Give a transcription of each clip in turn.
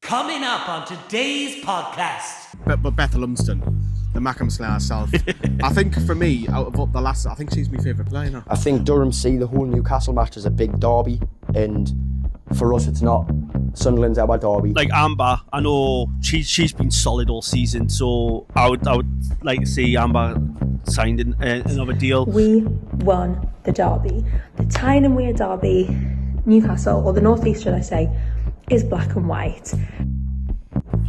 Coming up on today's podcast. But Bethel Lumsden, the Mackham Slayer herself, I think for me, out of the last, I think she's my favourite player now. I think Durham see the whole Newcastle match as a big derby, and for us it's not. Sunderland's our derby. Like Amber, I know she's been solid all season, so I would like to see Amber signed in another deal. We won the derby. The Tyne and Weir derby, Newcastle, or the North East should I say, is black and white.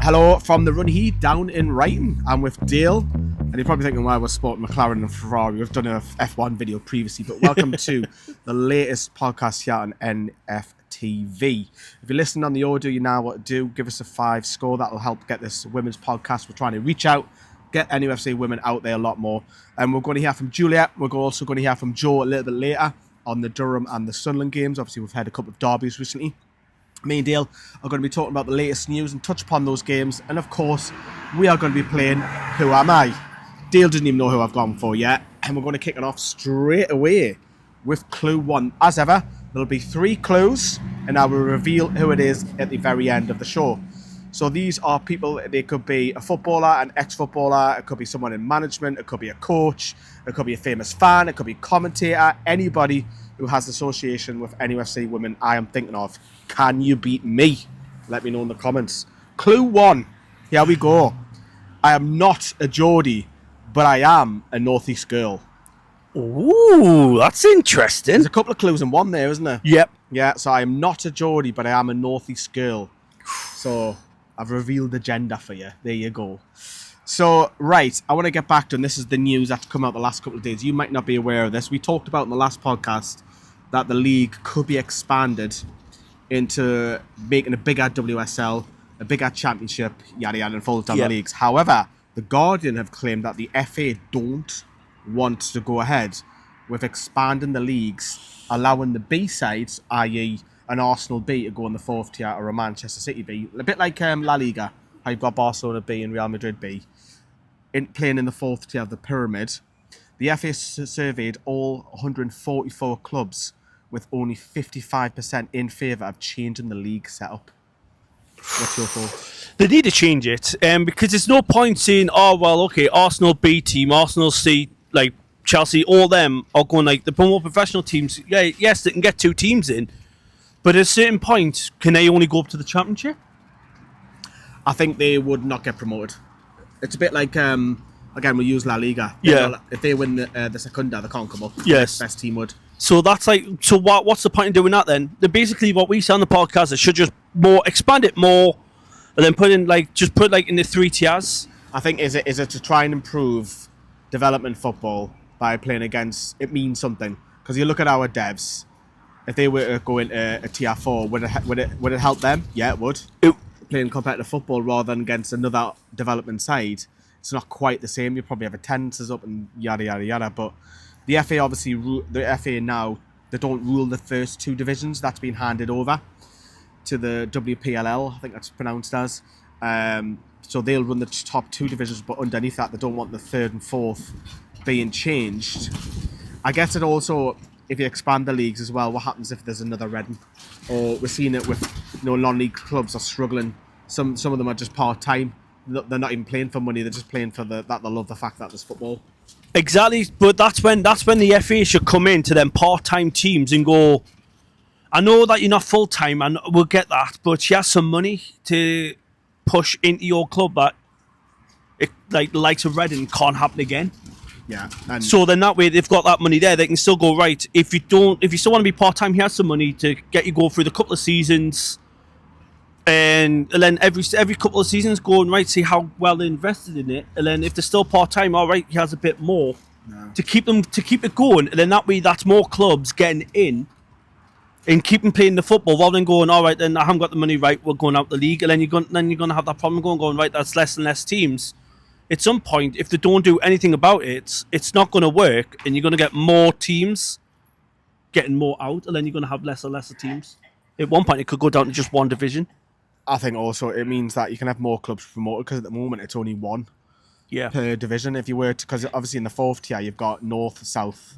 Hello from the Runheed down in Wrighton. I'm with Dale, and you're probably thinking why we're sporting McLaren and Ferrari. We've done a F1 video previously, but welcome to the latest podcast here on NFTV. If you're listening on the audio, you know what to do. Give us a 5 score. That'll help get this women's podcast. We're trying to reach out, get NUFC Women out there a lot more. And we're going to hear from Juliette. We're also going to hear from Joe a little bit later on the Durham and the Sunderland games. Obviously, we've had a couple of derbies recently. Me and Dale are going to be talking about the latest news and touch upon those games. And of course, we are going to be playing Who Am I? Dale doesn't even know who I've gone for yet. And we're going to kick it off straight away with clue 1. As ever, there'll be 3 clues, and I will reveal who it is at the very end of the show. So these are people, they could be a footballer, an ex-footballer, it could be someone in management, it could be a coach, it could be a famous fan, it could be a commentator, anybody who has association with NUFC Women I am thinking of. Can you beat me? Let me know in the comments. Clue 1. Here we go. I am not a Geordie, but I am a North East girl. Ooh, that's interesting. There's a couple of clues in one there, isn't there? Yep. Yeah, so I am not a Geordie, but I am a North East girl. So I've revealed the gender for you. There you go. So, right, I want to get back to, and this is the news that's come out the last couple of days. You might not be aware of this. We talked about in the last podcast that the league could be expanded into making a bigger WSL, a bigger championship, yada yada, and fold down the leagues. However, the Guardian have claimed that the FA don't want to go ahead with expanding the leagues, allowing the B sides, i.e. an Arsenal B to go in the 4th tier or a Manchester City B, a bit like La Liga, how you've got Barcelona B and Real Madrid B, playing in the 4th tier of the pyramid. The FA surveyed all 144 clubs, with only 55% in favour of changing the league setup. What's your thoughts? They need to change it, because there's no point saying, oh, well, okay, Arsenal B team, Arsenal C, like Chelsea, all them are going like the more professional teams. Yeah, yes, they can get 2 teams in, but at a certain point, can they only go up to the championship? I think they would not get promoted. It's a bit like, again, we'll use La Liga. If they win the Segunda, they can't come up. Yes. The best team would. So that's like, so what's the point in doing that then? Basically, what we say on the podcast is should just expand it more, and then put in in the 3 tiers. I think is it to try and improve development football by playing against. It means something, because you look at our devs. If they were to go into a tier 4, would it help them? Yeah, it would. Playing competitive football rather than against another development side, it's not quite the same. You probably have attendances up and yada yada yada, but. The FA obviously, the FA now, they don't rule the first 2 divisions. That's been handed over to the WPLL, I think that's pronounced as. So they'll run the top 2 divisions, but underneath that, they don't want the 3rd and 4th being changed. I guess it also, if you expand the leagues as well, what happens if there's another Reading? Or we're seeing it with, non-league clubs are struggling. Some of them are just part-time. They're not even playing for money. They're just playing for that they love the fact that there's football. Exactly, but that's when the FA should come in to them part-time teams and go, I know that you're not full-time, and we'll get that, but you have some money to push into your club that, like the likes of Reading, can't happen again. Yeah. So then that way they've got that money there. They can still go, right, if you still want to be part-time, here's some money to get you go through the couple of seasons. And then every couple of seasons go and see how well they invested in it, and then if they're still part time, all right, he has a bit more to keep it going, and then that way that's more clubs getting in and keeping playing the football rather than going, all right, then I haven't got the money, right, we're going out the league, and then you're going to have that problem going right, that's less and less teams. At some point, if they don't do anything about it, it's not going to work, and you're going to get more teams getting more out, and then you're going to have lesser and lesser teams. At one point, it could go down to just 1 division. I think also it means that you can have more clubs promoted, because at the moment it's only 1 per division. If you were to, because obviously in the 4th tier you've got North, South,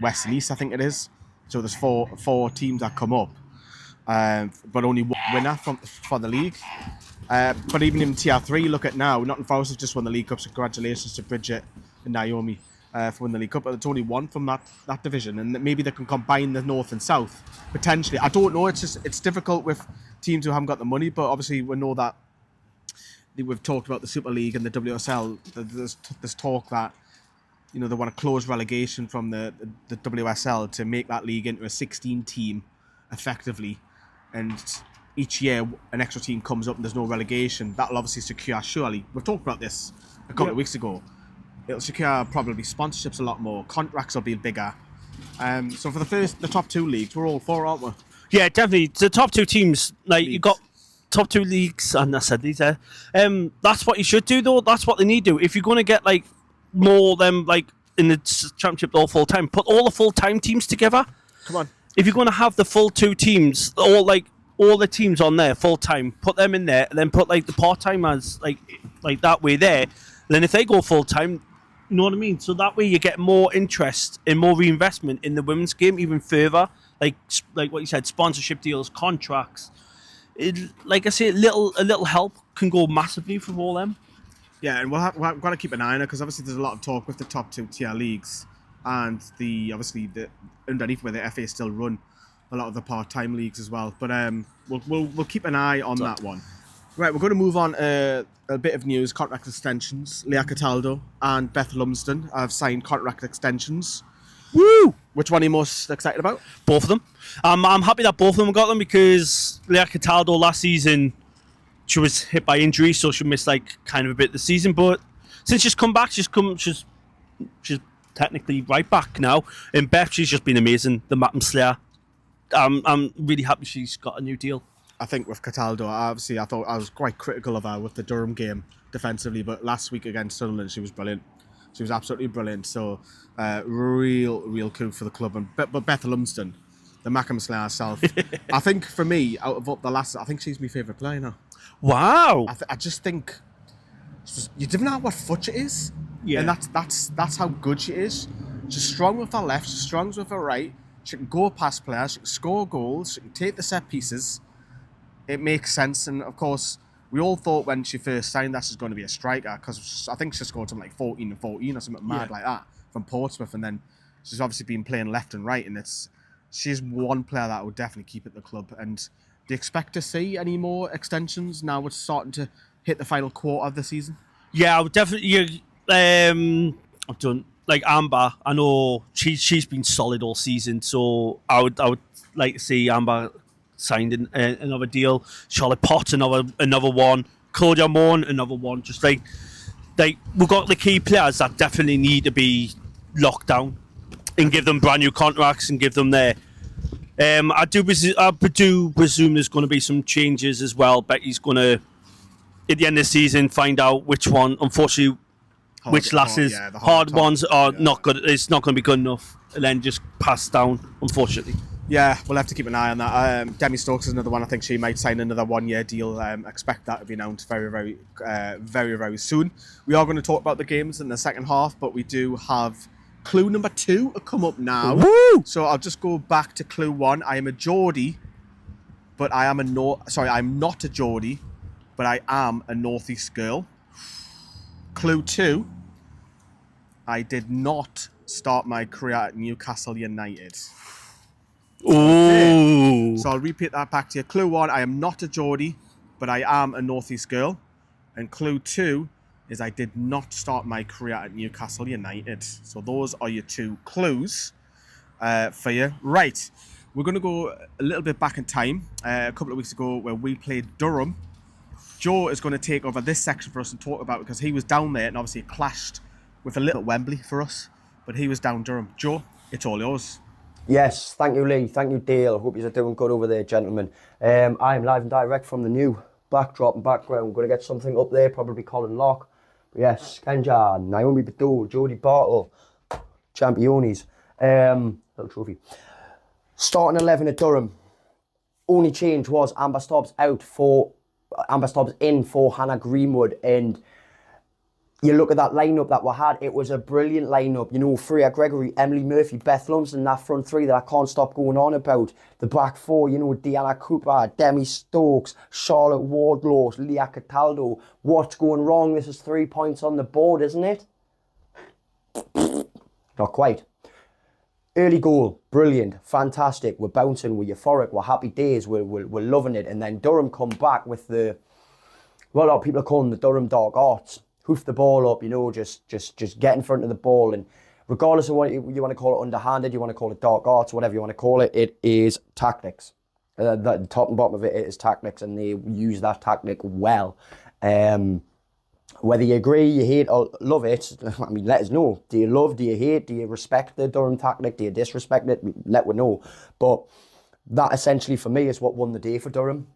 West and East, I think it is. So there's four teams that come up, but only 1 winner for the league. But even in Tier 3, look at now, Nottingham Forest have just won the League Cup, so congratulations to Bridget and Naomi for winning the League Cup. But it's only one from that division, and maybe they can combine the North and South, potentially. I don't know, it's difficult with teams who haven't got the money, but obviously we know that we've talked about the Super League and the WSL. There's talk that they want to close relegation from the WSL to make that league into a 16 team effectively, and each year an extra team comes up and there's no relegation. That'll obviously secure, surely, we've talked about this a couple of weeks ago, it'll secure probably sponsorships a lot more, contracts will be bigger. So for the top two leagues, we're all for, aren't we? Yeah, definitely. The top two teams, you got top two leagues, and I said these there. That's what you should do, though. That's what they need to do. If you're going to get more than in the championship all full time, put all the full time teams together. Come on. If you're going to have the full two teams, all the teams on there full time, put them in there, and then put the part timers like that way there. And then if they go full time, you know what I mean. So that way you get more interest and more reinvestment in the women's game even further. Like what you said, sponsorship deals, contracts. Like I say, a little help can go massively from all them. Yeah, and we've got to keep an eye on it, because obviously there's a lot of talk with the top two tier leagues, and the underneath where the FA still run a lot of the part-time leagues as well. But we'll keep an eye on that one. Right, we're going to move on a bit of news. Contract extensions. Leah Cataldo and Beth Lumsden have signed contract extensions. Woo! Which one are you most excited about? Both of them. I'm happy that both of them got them, because Leah Cataldo last season, she was hit by injury, so she missed kind of a bit of the season. But since she's come back, she's technically right back now. And Beth, she's just been amazing. The Mappin Slayer. I'm really happy she's got a new deal. I think with Cataldo, obviously I thought I was quite critical of her with the Durham game defensively, but last week against Sunderland, she was brilliant. She was absolutely brilliant. So real coup for the club. But Beth Lumsden, the Mackham Slayer herself, I think for me, out of the last, I think she's my favourite player now. Wow! I just think you don't know what foot she is, yeah, and that's how good she is. She's strong with her left, she's strong with her right. She can go past players, she can score goals, she can take the set pieces. It makes sense, and of course, we all thought when she first signed that she's going to be a striker, because I think she scored something 14 or something mad like that from Portsmouth, and then she's obviously been playing left and right, and she's one player that would definitely keep at the club. And do you expect to see any more extensions now it's starting to hit the final quarter of the season? Yeah, I would definitely. I've done Amber. I know she's been solid all season, so I would like to see Amber signed another deal. Charlotte Potts, another one. Claudia Morn, another one. Just we've got the key players that definitely need to be locked down and give them brand new contracts and give them their. I do presume there's going to be some changes as well. Becky's going to, at the end of the season, find out which one, unfortunately, which lasses, hard ones are not good. It's not going to be good enough, and then just pass down, unfortunately. Yeah, we'll have to keep an eye on that. Demi Stokes is another one. I think she might sign another 1 year deal. Expect that to be announced very, very soon. We are going to talk about the games in the second half, but we do have clue number 2 come up now. Woo! So I'll just go back to clue 1. I am a Geordie, but I'm not a Geordie, but I am a Northeast girl. Clue 2. I did not start my career at Newcastle United. Ooh. Okay. So I'll repeat that back to you. Clue 1, I am not a Geordie, but I am a Northeast girl. And clue 2 is I did not start my career at Newcastle United. So those are your 2 clues for you. Right, we're going to go a little bit back in time. A couple of weeks ago where we played Durham. Joe is going to take over this section for us and talk about it, because he was down there and obviously it clashed with a little Wembley for us. But he was down Durham. Joe, it's all yours. Yes, thank you, Lee. Thank you, Dale. Hope you're doing good over there, gentlemen. I'm live and direct from the new backdrop and background. I'm going to get something up there, probably Colin Locke. But yes, Kenja, Naomi Badou, Jodie Bartle, Championes. Little trophy. Starting 11 at Durham. Only change was Amber Stobbs in for Hannah Greenwood, and you look at that lineup that we had, it was a brilliant lineup. You know, Freya Gregory, Emily Murphy, Beth Lumsden, that front three that I can't stop going on about. The back four, you know, Deanna Cooper, Demi Stokes, Charlotte Wardlaw, Leah Cataldo. What's going wrong? This is 3 points on the board, isn't it? Not quite. Early goal, brilliant, fantastic. We're bouncing, we're euphoric, we're happy days, we're loving it. And then Durham come back with the, well, a lot of people are calling the Durham dark arts. Hoof the ball up, you know, just get in front of the ball. And regardless of what you want to call it, underhanded, you want to call it dark arts, whatever you want to call it, it is tactics. The top and bottom of it is tactics, and they use that tactic well. Whether you agree, you hate, or love it, I mean, let us know. Do you love, do you hate, do you respect the Durham tactic, do you disrespect it? Let us know. But that essentially for me is what won the day for Durham,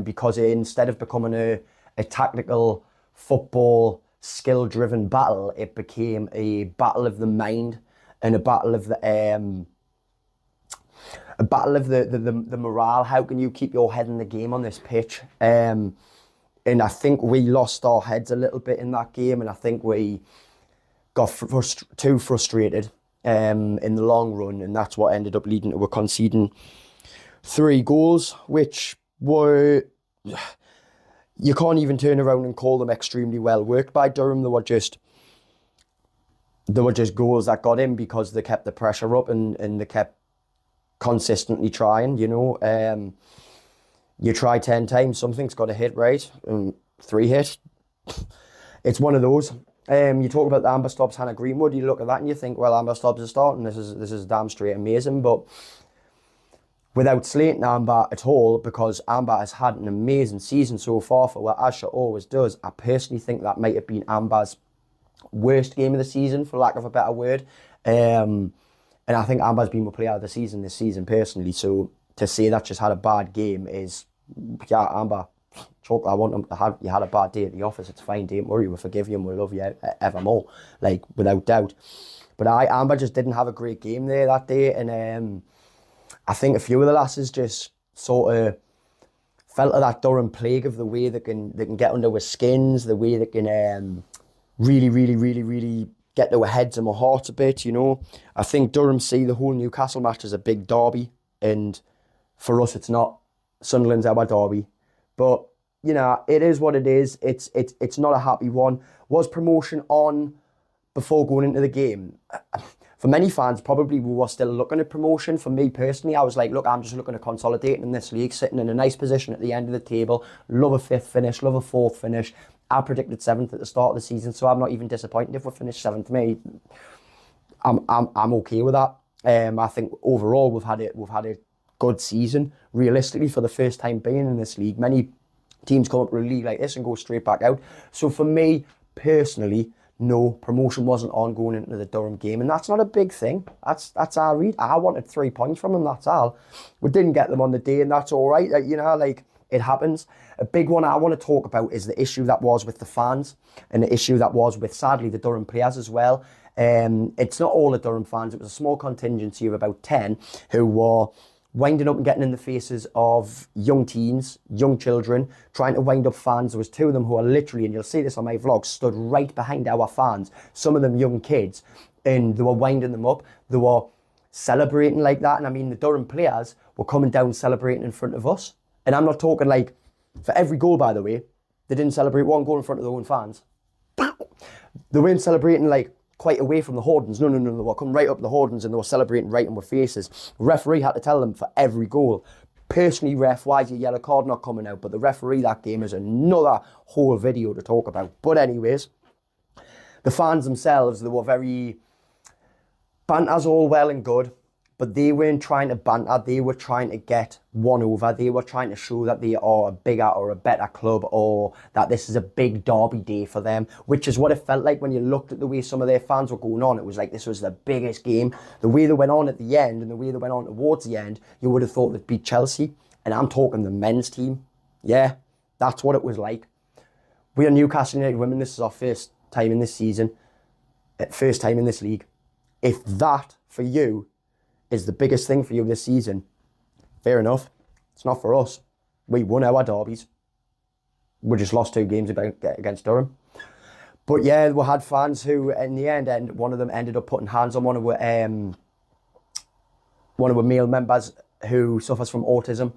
because instead of becoming a tactical football skill-driven battle, it became a battle of the mind and a battle of the morale. How can you keep your head in the game on this pitch? And I think we lost our heads a little bit in that game, and I think we got too frustrated in the long run, and that's what ended up leading to conceding 3 goals, which were... You can't even turn around and call them extremely well worked by Durham. They were just goals that got in because they kept the pressure up and they kept consistently trying, you know. You try 10 times, something's got to hit, right? 3 hit. It's one of those. You talk about the Amber Stobbs, Hannah Greenwood, you look at that and you think, well, Amber Stobbs is starting, this is damn straight amazing, but without slating Amber at all, because Amber has had an amazing season so far for what Asha always does. I personally think that might have been Amber's worst game of the season, for lack of a better word. And I think Amber's been my player of the season this season, personally. So to say that just had a bad game is, yeah, Amber, choke, I want them to have, you had a bad day at the office, it's fine, don't worry, we'll forgive you and we'll love you evermore, like, without doubt. But Amber just didn't have a great game there that day, and I think a few of the lasses just sort of felt of that Durham plague of the way they can get under our skins, the way they can really get to our heads and our hearts a bit, you know. I think Durham see the whole Newcastle match as a big derby, and for us it's not. Sunderland's our derby. But, you know, it is what it is. It's not a happy one. Was promotion on before going into the game? For many fans, probably we were still looking at promotion. For me personally, I was like, look, I'm just looking at consolidating in this league, sitting in a nice position at the end of the table. Love a 5th finish, love a 4th finish. I predicted 7th at the start of the season, so I'm not even disappointed if we finish 7th. Mate, I'm okay with that. I think overall we've had a good season. Realistically, for the first time being in this league, many teams come up with a league like this and go straight back out. So for me personally, no, promotion wasn't on going into the Durham game, and that's not a big thing. That's our read. I wanted 3 points from them, that's all. We didn't get them on the day, and that's all right. You know, like, it happens. A big one I want to talk about is the issue that was with the fans, and the issue that was with, sadly, the Durham players as well. It's not all the Durham fans. It was a small contingency of about 10 who were winding up and getting in the faces of young teens, young children, trying to wind up fans. There was 2 of them who are literally, and you'll see this on my vlog, stood right behind our fans, some of them young kids, and they were winding them up. They were celebrating like that, and I mean, the Durham players were coming down celebrating in front of us. And I'm not talking like, for every goal, by the way, they didn't celebrate one goal in front of their own fans. They weren't celebrating like quite away from the hoardings. No, they were coming right up the hoardings and they were celebrating right in our faces. The referee had to tell them for every goal, personally, ref, why is your yellow card not coming out? But the referee that game is another whole video to talk about. But anyways, the fans themselves, they were very, banter's all well and good, but they weren't trying to banter, they were trying to get one over. They were trying to show that they are a bigger or a better club, or that this is a big derby day for them, which is what it felt like when you looked at the way some of their fans were going on. It was like this was the biggest game. The way they went on at the end and the way they went on towards the end, you would have thought they'd beat Chelsea. And I'm talking the men's team. Yeah, that's what it was like. We are Newcastle United Women. This is our first time in this season, first time in this league. If that, for you, is the biggest thing for you this season, fair enough. It's not for us. We won our derbies. We just lost 2 games against Durham. But yeah, we had fans who, in the end, one of them ended up putting hands on one of our male members who suffers from autism,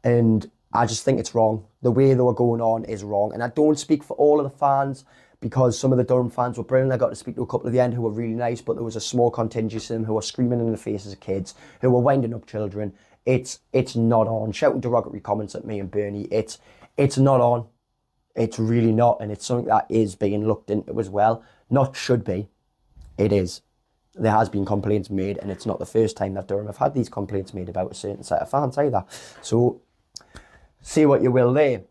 and I just think it's wrong. The way they were going on is wrong, and I don't speak for all of the fans, because some of the Durham fans were brilliant. I got to speak to a couple at the end who were really nice, but there was a small contingent of them who were screaming in the faces of kids, who were winding up children. It's not on. Shouting derogatory comments at me and Bernie, it's not on. It's really not, and it's something that is being looked into as well. Not should be, it is. There has been complaints made, and it's not the first time that Durham have had these complaints made about a certain set of fans either. So, say what you will there.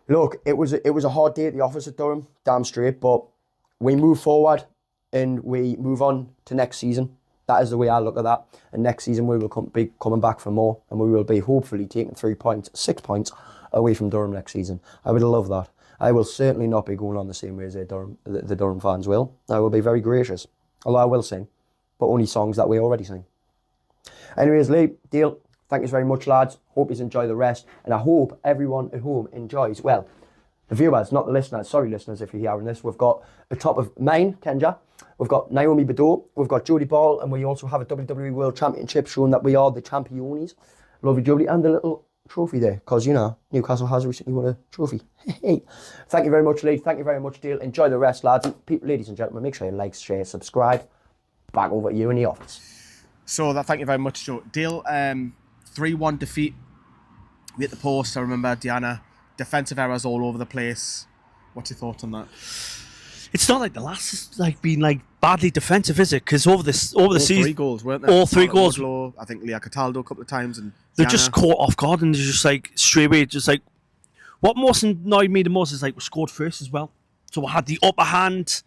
Look, it was a hard day at the office at Durham, damn straight, but we move forward and we move on to next season. That is the way I look at that. And next season we will be coming back for more, and we will be hopefully taking 6 points away from Durham next season. I would love that. I will certainly not be going on the same way as the Durham fans will. I will be very gracious, although I will sing, but only songs that we already sing. Anyways, Lee, Dale, thank you very much, lads. Hope you enjoy the rest, and I hope everyone at home enjoys. Well, the viewers, not the listeners. Sorry, listeners, if you're hearing this. We've got the top of mine, Kenja. We've got Naomi Badeau. We've got Jodie Ball, and we also have a WWE World Championship showing that we are the champions. Lovely Jodie, and the little trophy there, because, you know, Newcastle has recently won a trophy. Hey. Thank you very much, Lee. Thank you very much, Dale. Enjoy the rest, lads. And people, ladies and gentlemen, make sure you like, share, subscribe. Back over to you in the office. So thank you very much, Joe. Dale, 3-1 defeat. We hit the post. I remember Diana. Defensive errors all over the place. What's your thoughts on that? It's not like the last has been badly defensive, is it? Because over the season, 3 goals, weren't there? All 3 goals. Wardlow, I think Leah Cataldo a couple of times, and they're Diana. just caught off guard, and they're just straight away, what most annoyed me the most is we scored first as well, so I had the upper hand,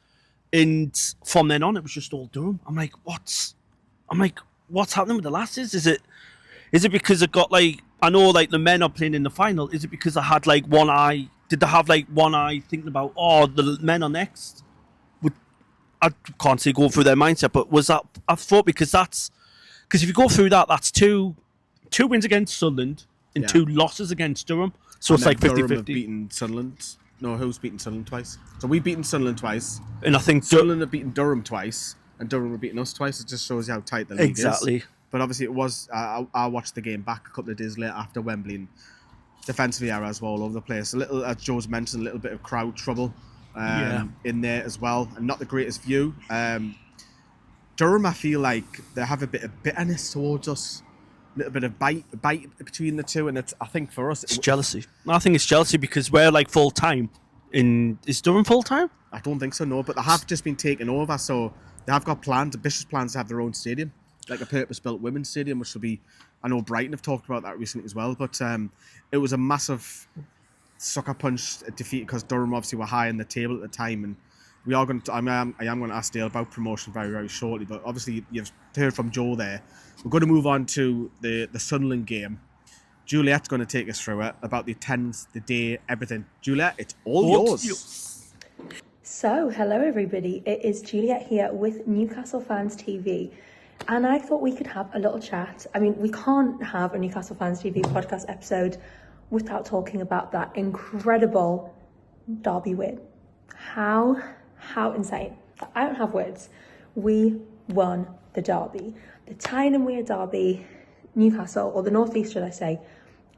and from then on it was just all Durham. I'm like, what's happening with the lasses? Is it because it got I know the men are playing in the final? Is it because I had one eye? Did they have one eye thinking about the men are next? I can't say go through their mindset, but was that, I thought, because if you go through that, that's two wins against Sunderland and 2 losses against Durham. So And it's then 50-50. Durham have beaten Sunderland. No, who's beaten Sunderland twice? So we've beaten Sunderland twice. And I think Sunderland have beaten Durham twice, and Durham have beaten us twice. It just shows you how tight the league is. Exactly. But obviously it was, I watched the game back a couple of days later after Wembley, and defensively errors were all over the place. A little, as Joe's mentioned, a little bit of crowd trouble in there as well, and not the greatest view. Durham, I feel like they have a bit of bitterness towards us, a little bit of bite between the two, and I think for us... It's jealousy. I think it's jealousy because we're full-time. Is Durham full-time? I don't think so, no, but they have just been taken over, so they have got ambitious plans to have their own stadium, like a purpose-built women's stadium, which will be... I know Brighton have talked about that recently as well, but it was a massive sucker punch defeat because Durham obviously were high in the table at the time, and we are going to... I am going to ask Dale about promotion very, very shortly, but obviously you've heard from Joe there. We're going to move on to the Sunderland game. Juliette's going to take us through it, about the attendance, the day, everything. Juliette, it's all yours. So, hello everybody, it is Juliette here with Newcastle Fans TV, and I thought we could have a little chat. I mean, we can't have a Newcastle Fans TV podcast episode without talking about that incredible derby win. How insane. I don't have words. We won the derby. The Tyne and Weir derby, Newcastle, or the North East should I say,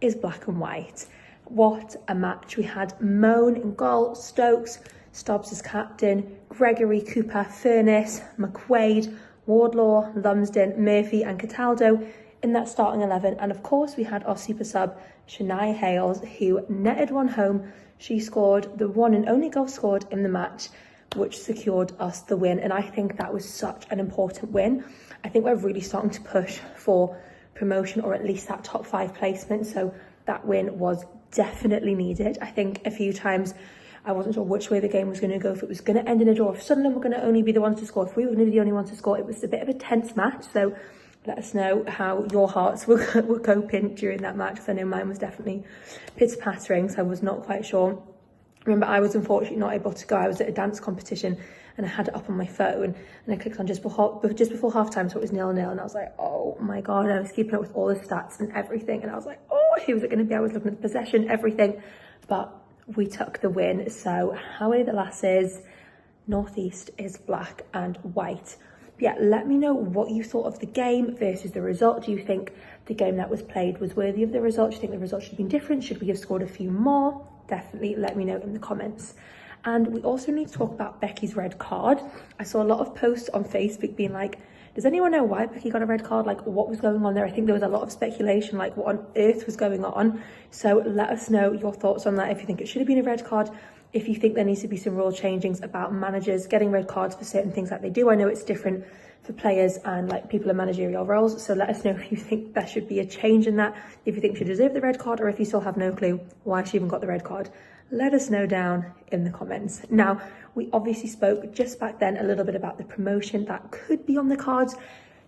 is black and white. What a match. We had Moan in goal, Stokes, Stobbs as captain, Gregory, Cooper, Furness, McQuaid, Wardlaw, Lumsden, Murphy and Cataldo in that starting 11. And of course we had our super sub, Shania Hales, who netted one home. She scored the one and only goal scored in the match, which secured us the win. And I think that was such an important win. I think we're really starting to push for promotion, or at least that top 5 placement. So that win was definitely needed. I think a few times I wasn't sure which way the game was going to go, if it was going to end in a draw, if Sunderland were going to only be the ones to score, if we were going to be the only ones to score. It was a bit of a tense match, so let us know how your hearts were coping during that match, because I know mine was definitely pitter-pattering, so I was not quite sure. Remember, I was unfortunately not able to go. I was at a dance competition and I had it up on my phone, and I clicked on just before half-time, so it was 0-0, and I was like, oh my God, I was keeping up with all the stats and everything, and I was like, oh, who was it going to be? I was looking at the possession, everything, but we took the win. So how are the lasses? Northeast is black and white. But yeah, let me know what you thought of the game versus the result. Do you think the game that was played was worthy of the result? Do you think the result should have been different? Should we have scored a few more? Definitely let me know in the comments. And we also need to talk about Becky's red card. I saw a lot of posts on Facebook being like, does anyone know why Becky got a red card? Like, what was going on there? I think there was a lot of speculation, like what on earth was going on. So let us know your thoughts on that. If you think it should have been a red card, if you think there needs to be some rule changings about managers getting red cards for certain things like they do. I know it's different for players and like people in managerial roles. So let us know if you think there should be a change in that, if you think she deserved the red card, or if you still have no clue why she even got the red card. Let us know down in the comments. Now, we obviously spoke just back then a little bit about the promotion that could be on the cards.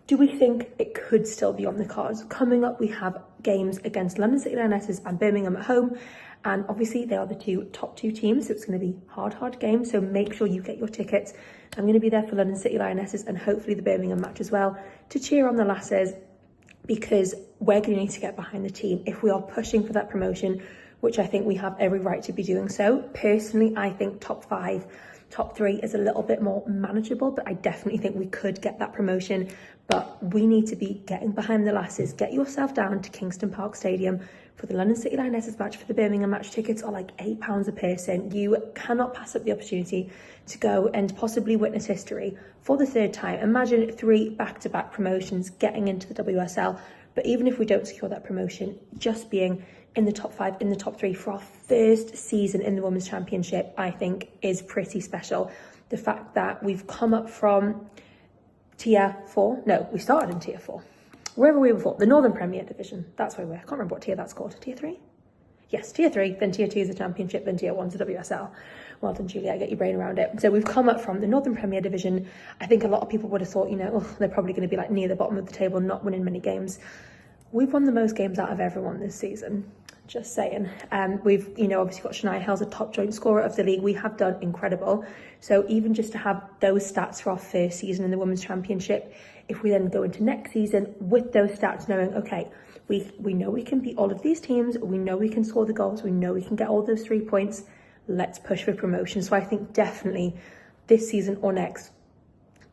Do we think it could still be on the cards? Coming up, we have games against London City Lionesses and Birmingham at home. And obviously they are the top two teams, so it's going to be hard games. So make sure you get your tickets. I'm going to be there for London City Lionesses and hopefully the Birmingham match as well to cheer on the lasses, because we're going to need to get behind the team if we are pushing for that promotion, which I think we have every right to be doing so. Personally, I think top 5, top 3 is a little bit more manageable, but I definitely think we could get that promotion. But we need to be getting behind the lasses. Get yourself down to Kingston Park Stadium for the London City Lionesses match. For the Birmingham match, tickets are like £8 a person. You cannot pass up the opportunity to go and possibly witness history for the 3rd time. Imagine 3 back-to-back promotions getting into the WSL. But even if we don't secure that promotion, just being in the top 5, in the top 3 for our first season in the Women's Championship, I think is pretty special. The fact that we've come up from tier 4, no, we started in tier 4. Wherever we were before, the Northern Premier Division, that's where we were. I can't remember what tier that's called. Tier 3? Yes, tier 3, then tier 2 is the Championship, then tier 1 is the WSL. Well done, Juliette, get your brain around it. So we've come up from the Northern Premier Division. I think a lot of people would have thought, they're probably going to be like near the bottom of the table, not winning many games. We've won the most games out of everyone this season. Just saying. We've, obviously got Shania Hill's a top joint scorer of the league. We have done incredible. So even just to have those stats for our first season in the Women's Championship, if we then go into next season with those stats, knowing, okay, we know we can beat all of these teams, we know we can score the goals, we know we can get all those 3 points, let's push for promotion. So I think definitely this season or next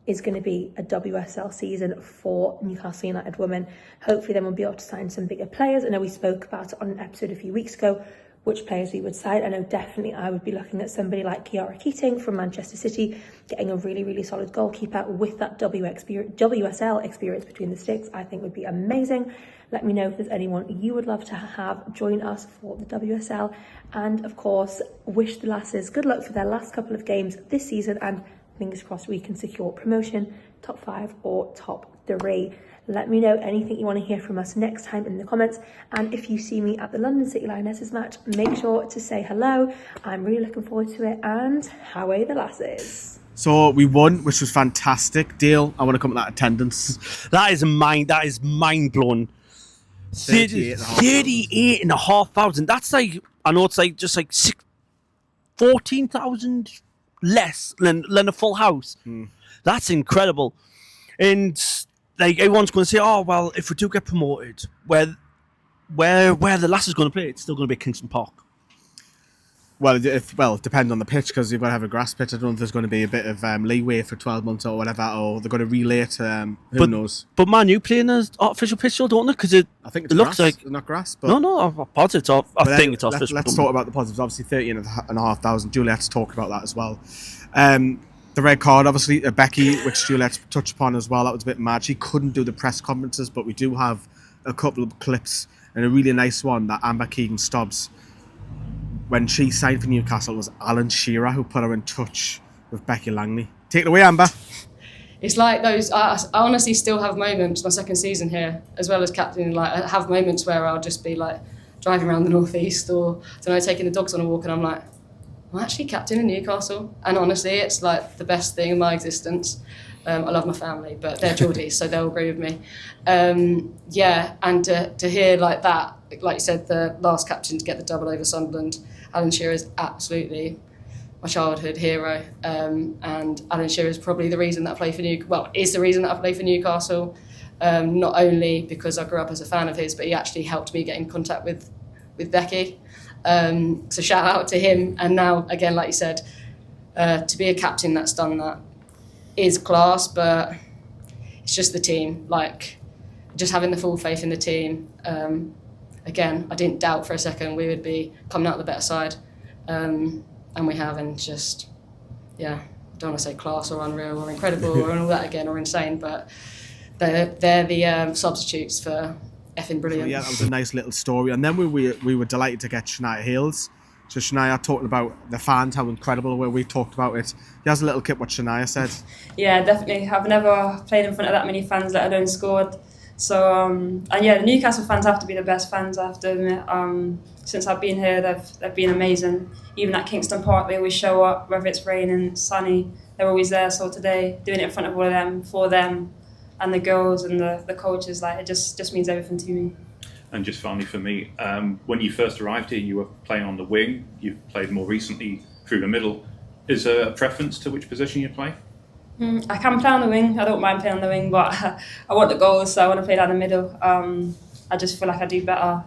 is going to be a WSL season for Newcastle United Women. Hopefully then we'll be able to sign some bigger players. I know we spoke about it on an episode a few weeks ago, which players we would sign. I know definitely I would be looking at somebody like Kiara Keating from Manchester City, getting a really, really solid goalkeeper with that WSL experience between the sticks. I think would be amazing. Let me know if there's anyone you would love to have join us for the WSL. And of course, wish the lasses good luck for their last couple of games this season, and fingers crossed we can secure promotion, top 5 or top 3. Let me know anything you want to hear from us next time in the comments. And if you see me at the London City Lionesses match, make sure to say hello. I'm really looking forward to it. And how are the lasses? So we won, which was fantastic. Dale, I want to come to that attendance. That is mind blowing. 38,500. That's like, I know it's like just like 14,000 less than a full house. That's incredible. And like everyone's going to say, oh well, if we do get promoted, where the lass is going to play, it's still going to be Kingston Park. Well, it depends on the pitch, because you've got to have a grass pitch. I don't know if there's going to be a bit of leeway for 12 months or whatever, or they're going to relay it. Who knows? But Man U playing an artificial pitch, still, don't they? Because I think it looks grass. like It's not grass. But no, I'm positive. I think it's artificial. Let's talk about the positives. Obviously, 13,500. Juliette's talked about that as well. The red card, obviously, Becky, which Juliette's touched upon as well. That was a bit mad. She couldn't do the press conferences, but we do have a couple of clips, and a really nice one that Amber Keegan-Stubbs, when she signed for Newcastle, it was Alan Shearer who put her in touch with Becky Langley. Take it away, Amber. It's like those, I honestly still have moments, my second season here, as well as captaining, like I have moments where I'll just be like driving around the northeast, or taking the dogs on a walk, and I'm like, I'm actually captain in Newcastle. And honestly, it's like the best thing in my existence. I love my family, but they're Geordies, so they'll agree with me. And to hear like that, like you said, the last captain to get the double over Sunderland, Alan Shearer is absolutely my childhood hero. And Alan Shearer is probably the reason that I play for Newcastle. Not only because I grew up as a fan of his, but he actually helped me get in contact with Becky. So shout out to him. And now, again, like you said, to be a captain that's done that is class, but it's just the team, like just having the full faith in the team. Again, I didn't doubt for a second we would be coming out the better side, and we have, and just, yeah, I don't want to say class or unreal or incredible or all that again or insane, but they're the substitutes for effing brilliant. So, yeah, that was a nice little story. And then we were delighted to get Shania Hales. So Shania talking about the fans, how incredible, where we talked about it. Here's a little clip what Shania said. Yeah, definitely. I've never played in front of that many fans, let alone scored. So, and yeah, the Newcastle fans have to be the best fans, I have to admit. Since I've been here, they've been amazing. Even at Kingston Park, they always show up, whether it's raining, sunny, they're always there. So today, doing it in front of all of them, for them, and the girls and the coaches, like, it just means everything to me. And just finally for me, when you first arrived here, you were playing on the wing. You've played more recently through the middle. Is there a preference to which position you play? I can play on the wing. I don't mind playing on the wing, but I want the goals, so I want to play down the middle. I just feel like I do better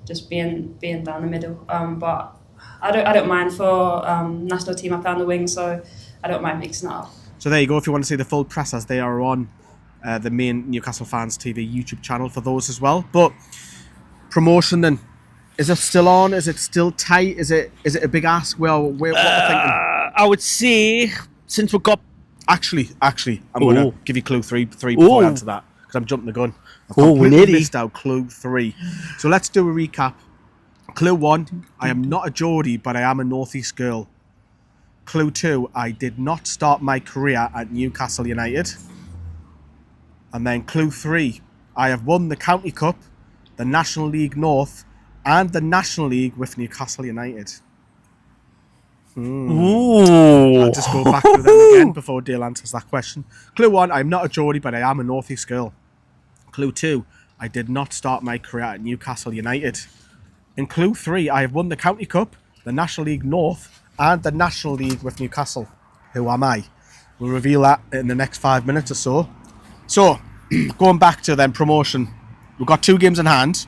just being down the middle. But I don't mind for national team. I play on the wing, so I don't mind mixing it up. So there you go. If you want to see the full press, as they are on the main Newcastle Fans TV YouTube channel for those as well. But promotion then, is it still on? Is it still tight? Is it a big ask? Well, what are we thinking? I would say, since we've got... Actually, I'm going to give you clue three before I answer that, because I'm jumping the gun. I've completely missed out clue 3. So let's do a recap. Clue 1, I am not a Geordie, but I am a North East girl. Clue 2, I did not start my career at Newcastle United. And then clue 3, I have won the County Cup, the National League North, and the National League with Newcastle United. I'll just go back to them again before Dale answers that question. Clue 1, I'm not a Geordie, but I am a North East girl. Clue 2, I did not start my career at Newcastle United. In clue 3, I have won the County Cup, the National League North, and the National League with Newcastle. Who am I? We'll reveal that in the next 5 minutes or so. So, going back to then promotion, we've got 2 games in hand.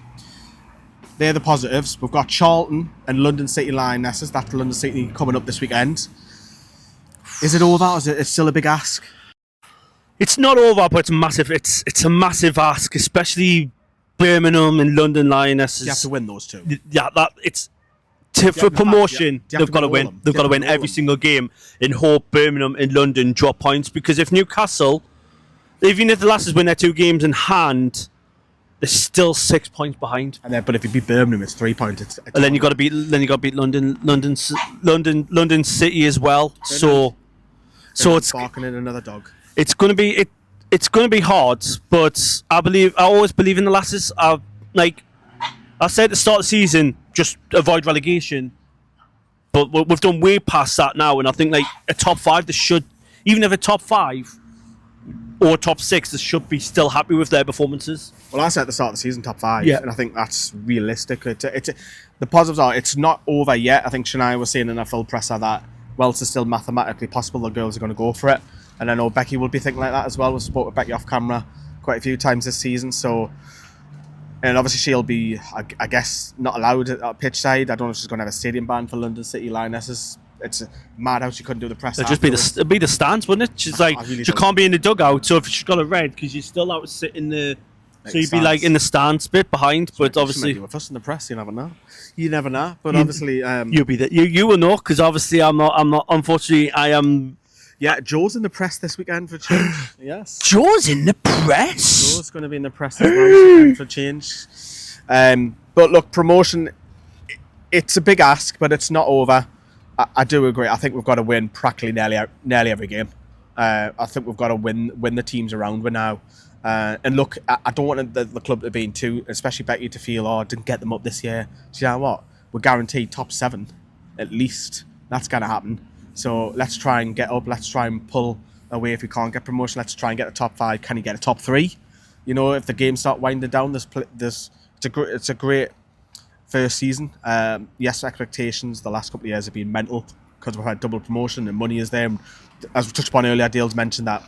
They're the positives. We've got Charlton and London City Lionesses. That's London City coming up this weekend. Is it over, or is it still a big ask? It's not over, but it's massive. It's a massive ask, especially Birmingham and London Lionesses. You have to win those 2. Yeah, for promotion, they've got to win. They've got to win every single game and hope Birmingham and London drop points, because if Newcastle, even if the Lasses win their 2 games in hand, they're still 6 points behind. And then, but if you beat Birmingham, it's 3 points. And then you got to beat London City as well. So it's barking at another dog. It's going to be hard, but I always believe in the Lasses. Like I said at the start of the season, just avoid relegation. But we've done way past that now, and I think like a top 5, they should, even if a top 5 or top 6, they should be still happy with their performances. Well, I said at the start of the season, top 5, yeah, and I think that's realistic. The positives are, it's not over yet. I think Shania was saying in a full presser that whilst it's still mathematically possible, the girls are going to go for it. And I know Becky will be thinking like that as well. We've spoken with Becky off camera quite a few times this season. So, and obviously she'll be, I guess, not allowed at pitch side. I don't know if she's going to have a stadium ban for London City Lionesses. It's mad how she couldn't do the press. It'd be the stands, wouldn't it? She's like, really she can't be in the dugout. So if she's got a red, because you're still out to sit in the... So you'd be like in the stands bit behind, but obviously... She might be with us in the press, you never know. You never know, but obviously... You'll be there. You will know, because obviously I'm not... Unfortunately, I am... Yeah, Joe's in the press this weekend for change. Yes. Joe's in the press? Joe's going to be in the press as well this weekend for change. But look, promotion, it's a big ask, but it's not over. I do agree. I think we've got to win practically nearly every game. I think we've got to win the teams around we're now. And look, I don't want the club to be in too, especially Becky, to feel, oh, I didn't get them up this year. Do you know what? We're guaranteed top 7, at least. That's going to happen. So let's try and get up. Let's try and pull away if we can't get promotion. Let's try and get a top 5. Can you get a top 3? You know, if the games start winding down, it's a great first season. Yes, expectations the last couple of years have been mental because we've had double promotion and money is there. And as we touched upon earlier, Dale's mentioned that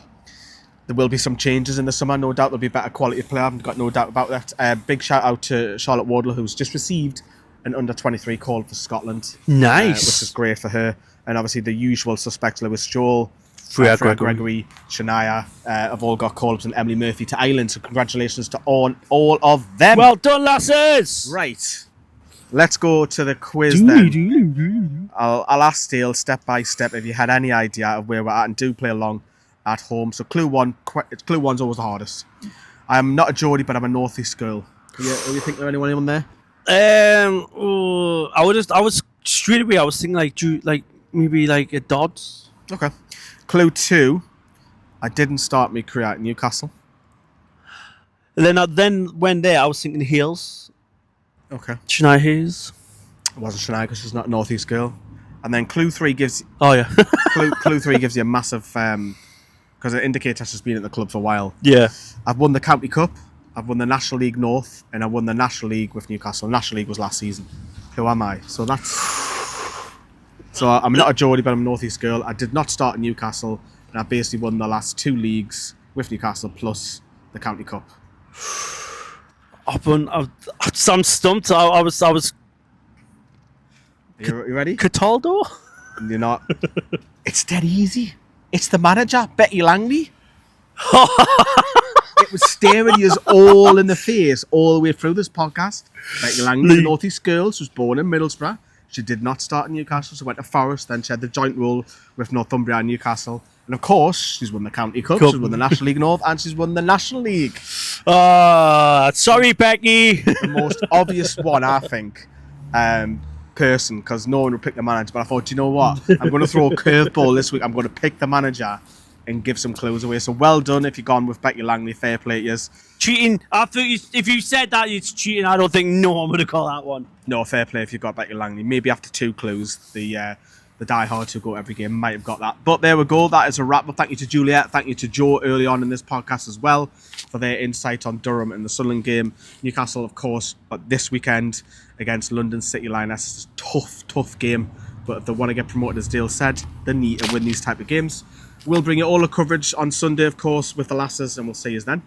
there will be some changes in the summer. No doubt there'll be better quality of player. I've got no doubt about that. Big shout out to Charlotte Wardle, who's just received an under-23 call for Scotland. Nice. Which is great for her. and obviously the usual suspects, Lewis Joel, Freya Gregory, Shania, have all got call-ups, and Emily Murphy to Ireland. So congratulations to all of them. Well done, lasses. Right. Let's go to the quiz then. I'll ask Dale step by step if you had any idea of where we're at, and do play along at home. So clue one's always the hardest. I'm not a Geordie, but I'm a North East girl. Are you thinking of anyone on there? I was straight away. I was thinking maybe a Dodds. Okay. Clue 2. I didn't start my career at Newcastle. And then when there, I was thinking Hales. Okay. Shania Hayes. It wasn't Shania because she's not a North East girl. And then clue 3 gives. Oh yeah. clue 3 gives you a massive because it indicates she's been at the club for a while. Yeah. I've won the County Cup. I've won the National League North, and I won the National League with Newcastle. The National League was last season. Who am I? So I'm not a Geordie, but I'm a North East girl. I did not start in Newcastle, and I basically won the last 2 leagues with Newcastle plus the County Cup. I'm stumped. I was. You ready? Cataldo? You're not. It's dead easy. It's the manager, Becky Langley. It was staring you all in the face all the way through this podcast. Becky Langley, a North East girl, she was born in Middlesbrough. She did not start in Newcastle. She went to Forest, then she had the joint role with Northumbria and Newcastle. And of course, she's won the County Cup, she's won the National League North, and she's won the National League. Sorry, Becky. The most obvious one, I think, person, because no one would pick the manager. But I thought, you know what? I'm going to throw a curveball this week. I'm going to pick the manager and give some clues away. So well done if you've gone with Becky Langley. Fair play to you. Cheating. If you said that it's cheating, I don't think no one would have called that one. No, fair play if you got Becky Langley. Maybe after 2 clues, the diehards who go every game might have got that. But there we go. That is a wrap. Well, thank you to Juliette. Thank you to Joe early on in this podcast as well for their insight on Durham and the Sunderland game. Newcastle, of course, this weekend against London City Lionesses. Tough game. But if they want to get promoted, as Dale said, they need to win these type of games. We'll bring you all the coverage on Sunday, of course, with the lasses, and we'll see you then.